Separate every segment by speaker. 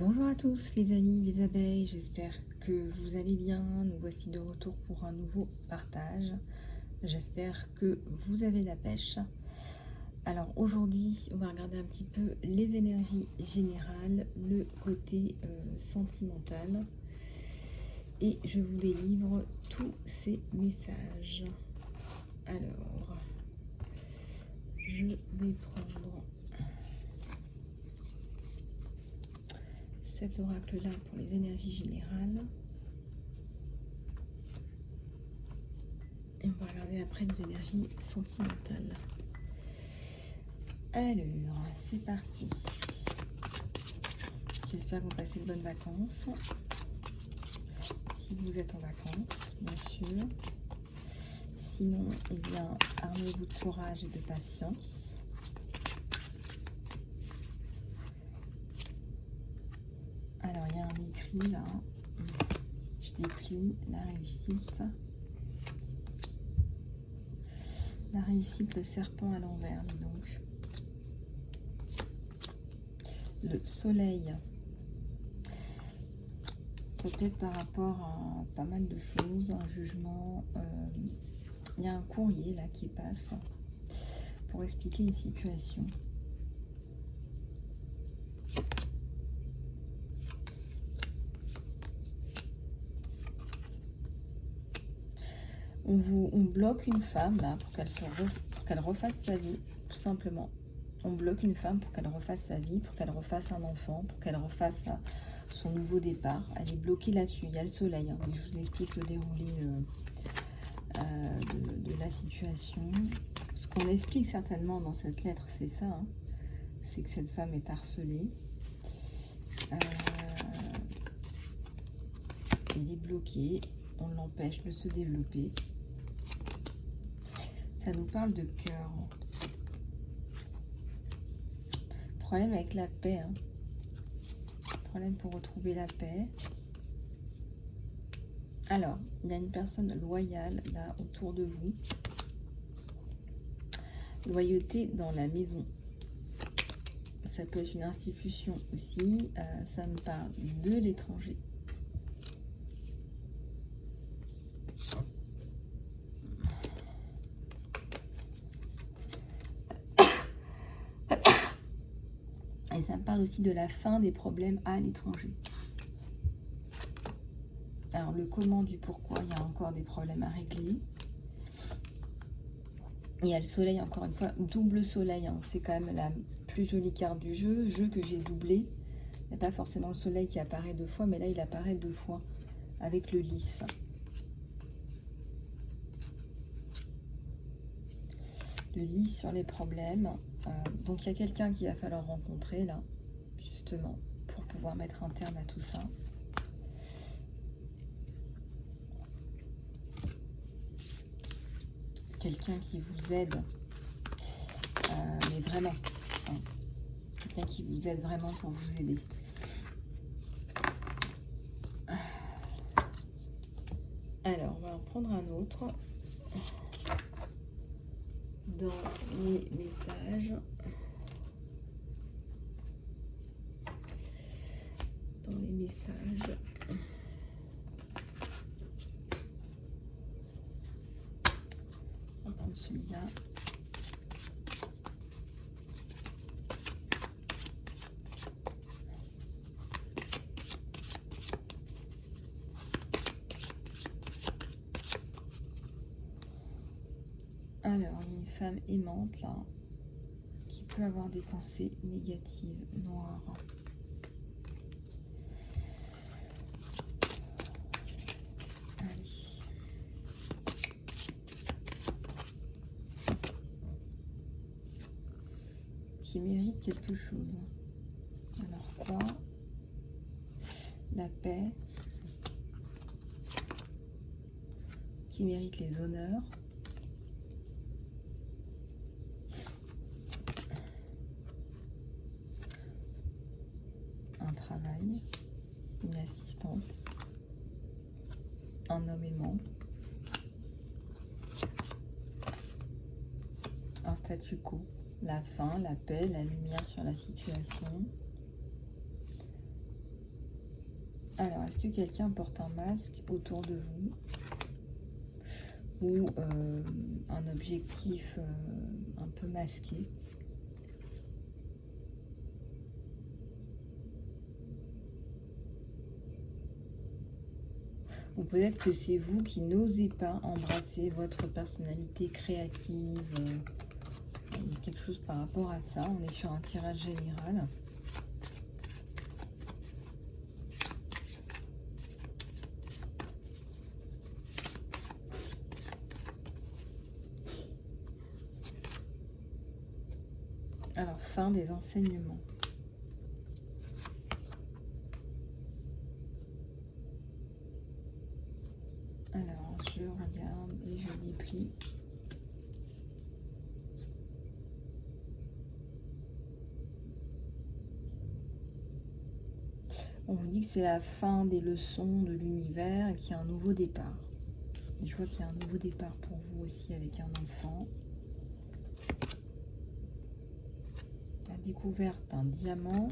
Speaker 1: Bonjour à tous les amis, les abeilles, j'espère que vous allez bien. Nous voici de retour pour un nouveau partage. J'espère que vous avez la pêche. Alors aujourd'hui, on va regarder un petit peu les énergies générales, le côté sentimental. Et je vous délivre tous ces messages. Alors, je vais prendre cet oracle-là pour les énergies générales. Et on va regarder après les énergies sentimentales. Alors, c'est parti. J'espère que vous passez de bonnes vacances. Si vous êtes en vacances, bien sûr. Sinon, eh bien, armez-vous de courage et de patience. Alors, il y a un écrit là. Je déplie la réussite. La réussite, le serpent à l'envers, dis donc. Le soleil. Ça peut être par rapport à pas mal de choses, un jugement. Il y a un courrier là qui passe pour expliquer une situation. On bloque une femme là pour qu'elle refasse sa vie, tout simplement. On bloque une femme pour qu'elle refasse sa vie, pour qu'elle refasse un enfant, pour qu'elle refasse son nouveau départ. Elle est bloquée là-dessus. Il y a le soleil, hein, mais je vous explique le déroulé de la situation. Ce qu'on explique certainement dans cette lettre, c'est ça, hein, c'est que cette femme est harcelée. Elle est bloquée, on l'empêche de se développer. Ça nous parle de cœur. Problème avec la paix. Hein. Problème pour retrouver la paix. Alors, il y a une personne loyale là autour de vous. Loyauté dans la maison. Ça peut être une institution aussi. Ça me parle de l'étranger. Et ça me parle aussi de la fin des problèmes à l'étranger. Alors, le comment du pourquoi, il y a encore des problèmes à régler. Il y a le soleil, encore une fois, double soleil. Hein. C'est quand même la plus jolie carte du jeu. Jeu que j'ai doublé. Il n'y a pas forcément le soleil qui apparaît deux fois, mais là, il apparaît deux fois avec le lys. Le lys sur les problèmes. Donc, il y a quelqu'un qu'il va falloir rencontrer, là, justement, pour pouvoir mettre un terme à tout ça. Quelqu'un qui vous aide, mais vraiment. Hein, quelqu'un qui vous aide vraiment pour vous aider. Alors, on va en prendre un autre. Dans les messages. Dans les messages. On va prendre celui-là. Alors, il y a une femme aimante là, qui peut avoir des pensées négatives, noires. Allez. Qui mérite quelque chose. Alors quoi? La paix. Qui mérite les honneurs. Un travail, une assistance, un homme aimant, un statu quo, la fin, la paix, la lumière sur la situation, Alors, est-ce que quelqu'un porte un masque autour de vous ou un objectif un peu masqué? Ou peut-être que c'est vous qui n'osez pas embrasser votre personnalité créative. Il y a quelque chose par rapport à ça. On est sur un tirage général. Alors, fin des enseignements. Alors, je regarde et je déplie. On vous dit que c'est la fin des leçons de l'univers et qu'il y a un nouveau départ. Et je vois qu'il y a un nouveau départ pour vous aussi avec un enfant. La découverte d'un diamant,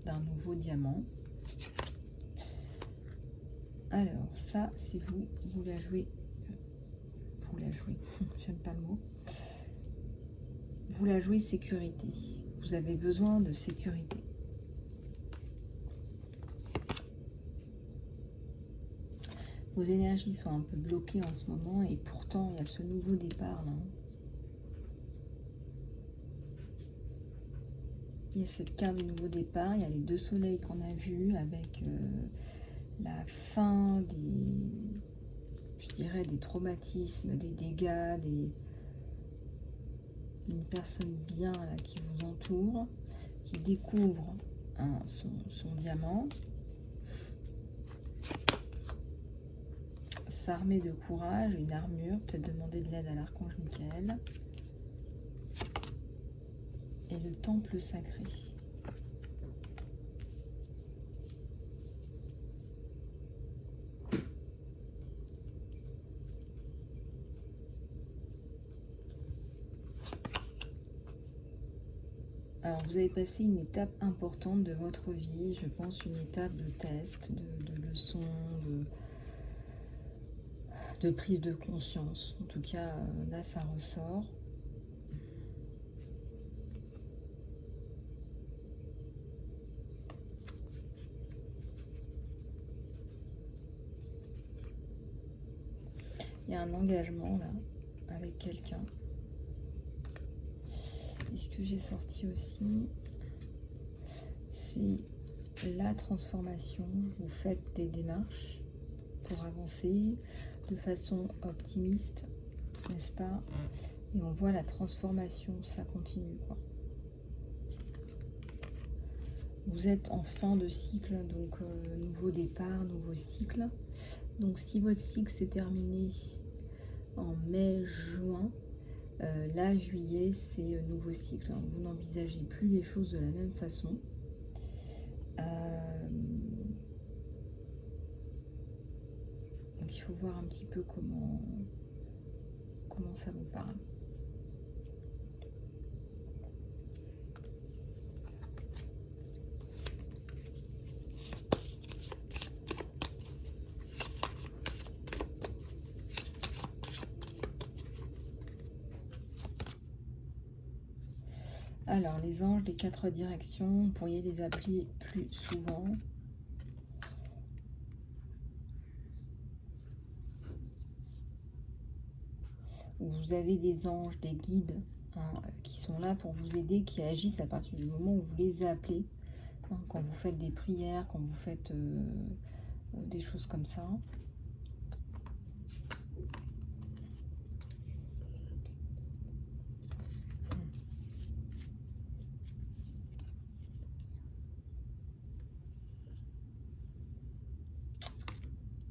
Speaker 1: d'un nouveau diamant. Alors, ça, c'est vous. Vous la jouez. Vous la jouez. J'aime pas le mot. Vous la jouez sécurité. Vous avez besoin de sécurité. Vos énergies sont un peu bloquées en ce moment et pourtant, il y a ce nouveau départ là. Il y a cette carte du nouveau départ. Il y a les deux soleils qu'on a vus avec la fin des, je dirais, des traumatismes, des dégâts, une personne bien là qui vous entoure, qui découvre son diamant, s'armer de courage, une armure, peut-être demander de l'aide à l'archange Michael, et le temple sacré. Alors, vous avez passé une étape importante de votre vie, je pense une étape de test, de leçon, de prise de conscience. En tout cas, là, ça ressort. Il y a un engagement, là, avec quelqu'un. Et ce que j'ai sorti aussi, c'est la transformation. Vous faites des démarches pour avancer de façon optimiste, n'est-ce pas? Et on voit la transformation, ça continue, quoi. Vous êtes en fin de cycle, donc nouveau départ, nouveau cycle. Donc si votre cycle s'est terminé en mai, juin, là, juillet, c'est nouveau cycle. Hein. Vous n'envisagez plus les choses de la même façon. Donc il faut voir un petit peu comment ça vous parle. Alors, les anges des 4 directions, vous pourriez les appeler plus souvent. Vous avez des anges, des guides hein, qui sont là pour vous aider, qui agissent à partir du moment où vous les appelez. Hein, quand vous faites des prières, quand vous faites des choses comme ça.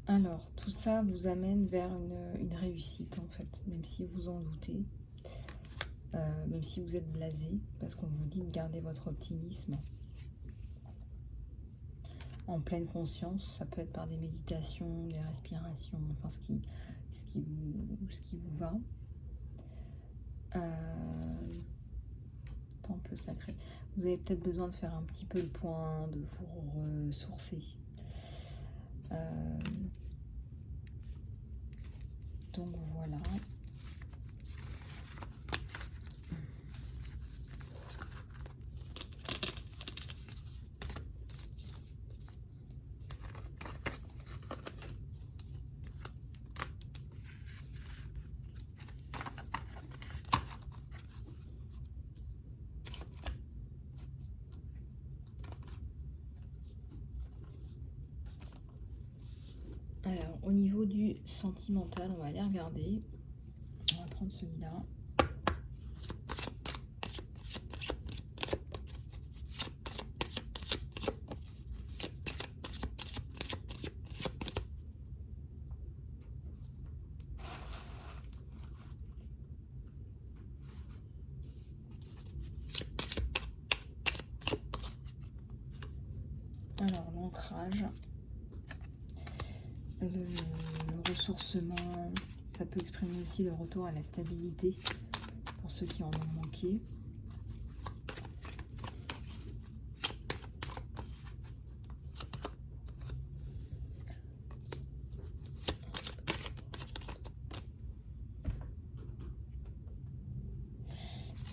Speaker 1: Alors, tout ça vous amène vers une réussite, en fait, même si vous en doutez, même si vous êtes blasé, parce qu'on vous dit de garder votre optimisme en pleine conscience. Ça peut être par des méditations, des respirations, enfin ce qui vous va. Temple sacré. Vous avez peut-être besoin de faire un petit peu le point, de vous ressourcer. Donc voilà. Alors, au niveau du sentimental, on va aller regarder. On va prendre celui-là. Alors, l'ancrage, le ressourcement, ça peut exprimer aussi le retour à la stabilité pour ceux qui en ont manqué.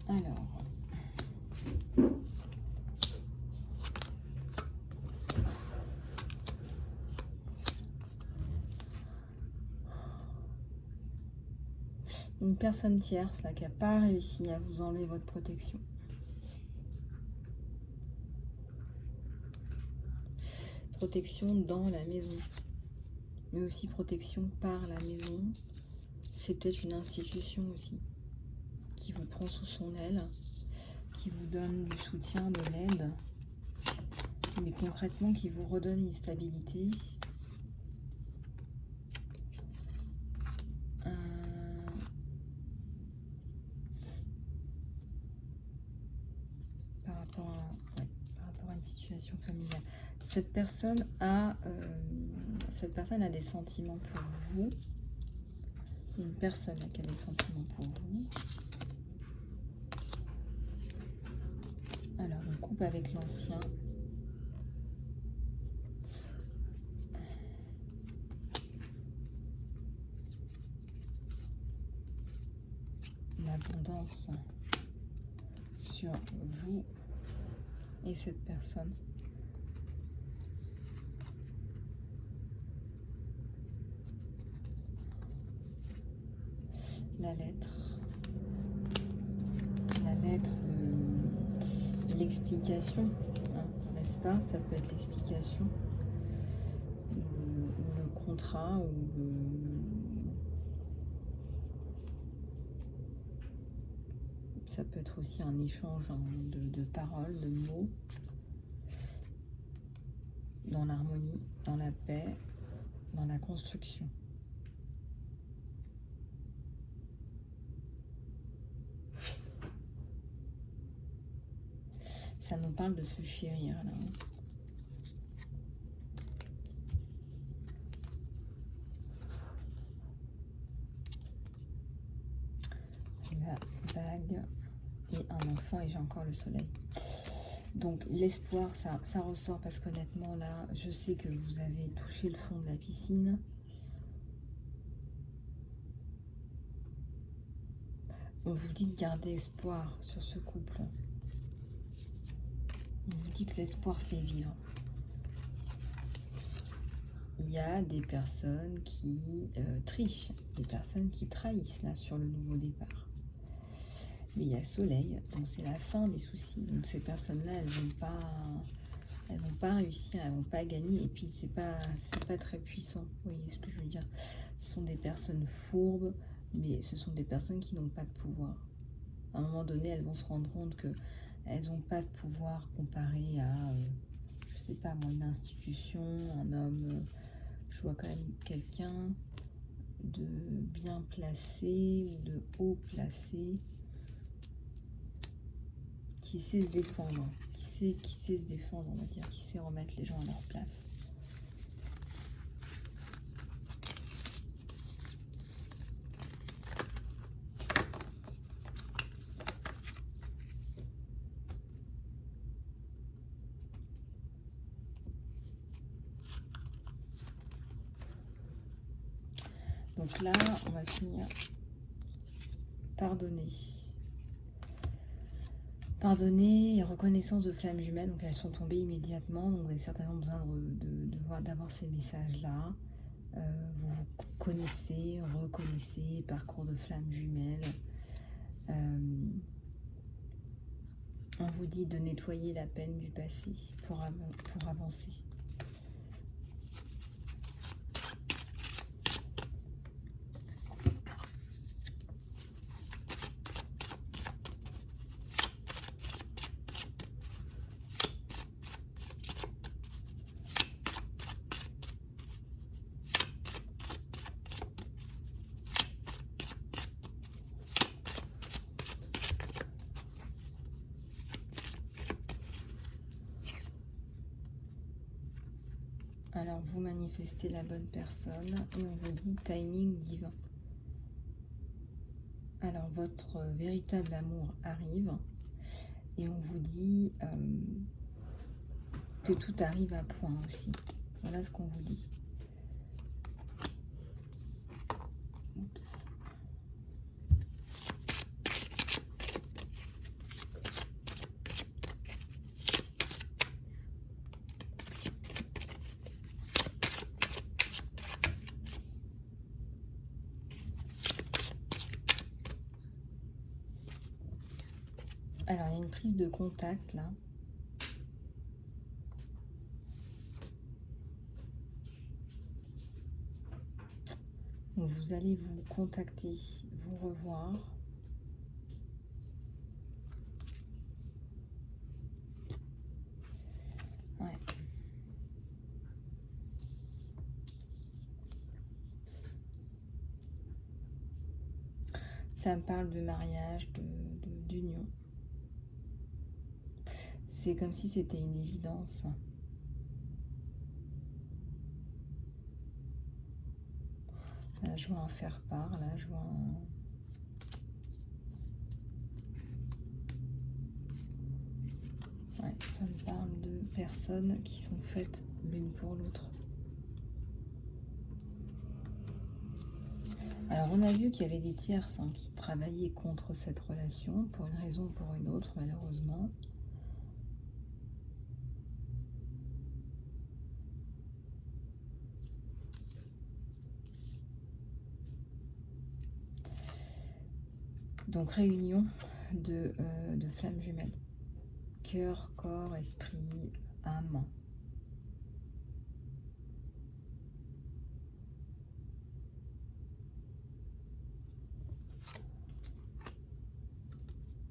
Speaker 1: Alors, une personne tierce là qui n'a pas réussi à vous enlever votre protection. Protection dans la maison, mais aussi protection par la maison. C'est peut-être une institution aussi qui vous prend sous son aile, qui vous donne du soutien, de l'aide, mais concrètement qui vous redonne une stabilité. Par rapport à une situation familiale. Cette personne a des sentiments pour vous. Il y a une personne qui a des sentiments pour vous. Alors, on coupe avec l'ancien. L'abondance sur vous et cette personne. La lettre, l'explication, hein, n'est-ce pas? Ça peut être l'explication, ou le contrat, ou ça peut être aussi un échange de paroles, de mots, dans l'harmonie, dans la paix, dans la construction. Ça nous parle de se chérir là. La bague et un enfant, et j'ai encore le soleil. Donc l'espoir, ça ressort parce qu'honnêtement là, je sais que vous avez touché le fond de la piscine. On vous dit de garder espoir sur ce couple. On vous dit que l'espoir fait vivre. Il y a des personnes qui trichent, des personnes qui trahissent là sur le nouveau départ. Mais il y a le soleil, donc c'est la fin des soucis. Donc ces personnes-là, elles vont pas réussir, elles vont pas gagner. Et puis c'est pas très puissant. Vous voyez ce que je veux dire? Ce sont des personnes fourbes, mais ce sont des personnes qui n'ont pas de pouvoir. À un moment donné, elles vont se rendre compte que elles n'ont pas de pouvoir comparé à, je sais pas moi, une institution, un homme. Je vois quand même quelqu'un de bien placé ou de haut placé qui sait se défendre, qui sait se défendre, on va dire, qui sait remettre les gens à leur place. Donc là, on va finir pardonner. Pardonner et reconnaissance de flammes jumelles, donc elles sont tombées immédiatement, donc vous avez certainement besoin d'avoir ces messages-là. Vous vous connaissez, reconnaissez, parcours de flammes jumelles. On vous dit de nettoyer la peine du passé pour avancer. Alors, vous manifestez la bonne personne et on vous dit timing divin. Alors, votre véritable amour arrive et on vous dit que tout arrive à point aussi. Voilà ce qu'on vous dit. Oups. Alors, il y a une prise de contact là. Donc, vous allez vous contacter, vous revoir. Ouais. Ça me parle de mariage, d'union. C'est comme si c'était une évidence. Là, je vois un faire-part, là, je vois un... Ouais, ça me parle de personnes qui sont faites l'une pour l'autre. Alors, on a vu qu'il y avait des tierces qui travaillaient contre cette relation, pour une raison ou pour une autre, malheureusement. Donc, réunion de flammes jumelles. Cœur, corps, esprit, âme.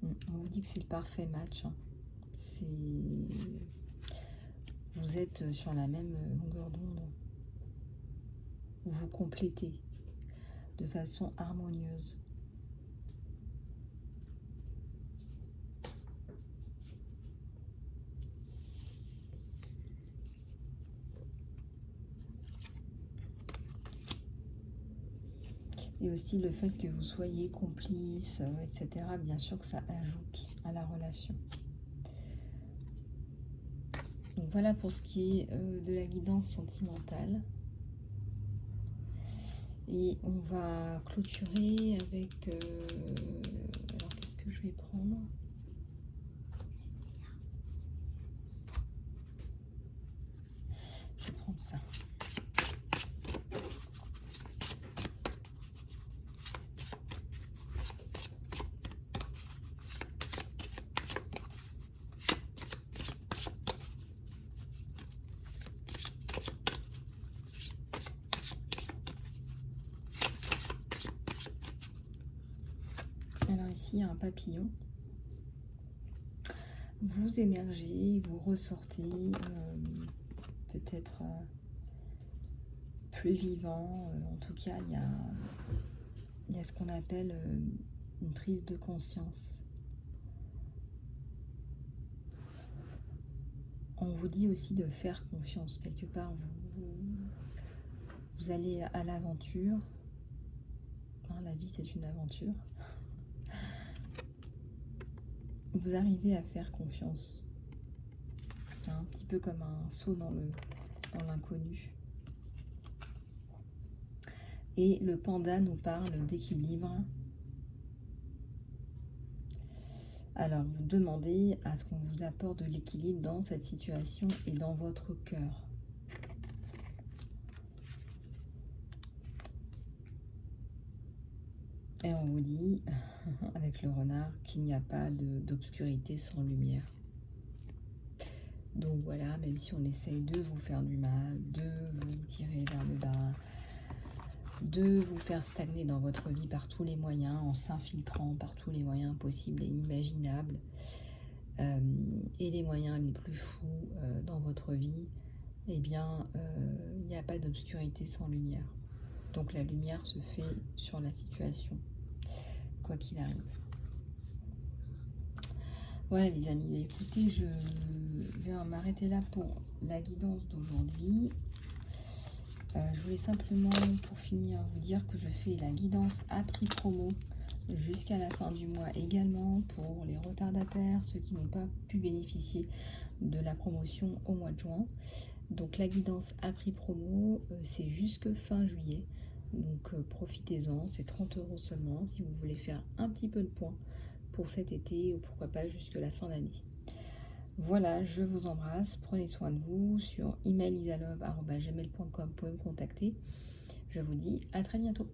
Speaker 1: On vous dit que c'est le parfait match. Vous êtes sur la même longueur d'onde. Vous vous complétez de façon harmonieuse. Et aussi le fait que vous soyez complice, etc. Bien sûr que ça ajoute à la relation. Donc voilà pour ce qui est de la guidance sentimentale. Et on va clôturer avec... alors qu'est-ce que je vais prendre ? Je vais prendre ça. Alors ici, il y a un papillon. Vous émergez, vous ressortez, peut-être plus vivant. En tout cas, il y a ce qu'on appelle une prise de conscience. On vous dit aussi de faire confiance. Quelque part, vous allez à l'aventure. La vie, c'est une aventure. Vous arrivez à faire confiance. Un petit peu comme un saut dans l'inconnu. Et le panda nous parle d'équilibre. Alors, vous demandez à ce qu'on vous apporte de l'équilibre dans cette situation et dans votre cœur. Et on vous dit, avec le renard, qu'il n'y a pas d'obscurité sans lumière. Donc voilà, même si on essaye de vous faire du mal, de vous tirer vers le bas, de vous faire stagner dans votre vie par tous les moyens, en s'infiltrant par tous les moyens possibles et inimaginables, et les moyens les plus fous dans votre vie, eh bien, il n'y a pas d'obscurité sans lumière. Donc la lumière se fait sur la situation, quoi qu'il arrive. Voilà les amis, écoutez, je vais m'arrêter là pour la guidance d'aujourd'hui. Je voulais simplement, pour finir, vous dire que je fais la guidance à prix promo jusqu'à la fin du mois également pour les retardataires, ceux qui n'ont pas pu bénéficier de la promotion au mois de juin. Donc la guidance à prix promo, c'est jusque fin juillet. Donc profitez-en, c'est 30 € seulement si vous voulez faire un petit peu de points pour cet été ou pourquoi pas jusque la fin d'année. Voilà, je vous embrasse, prenez soin de vous. Sur email isalove@gmail.com, vous pouvez me contacter. Je vous dis à très bientôt.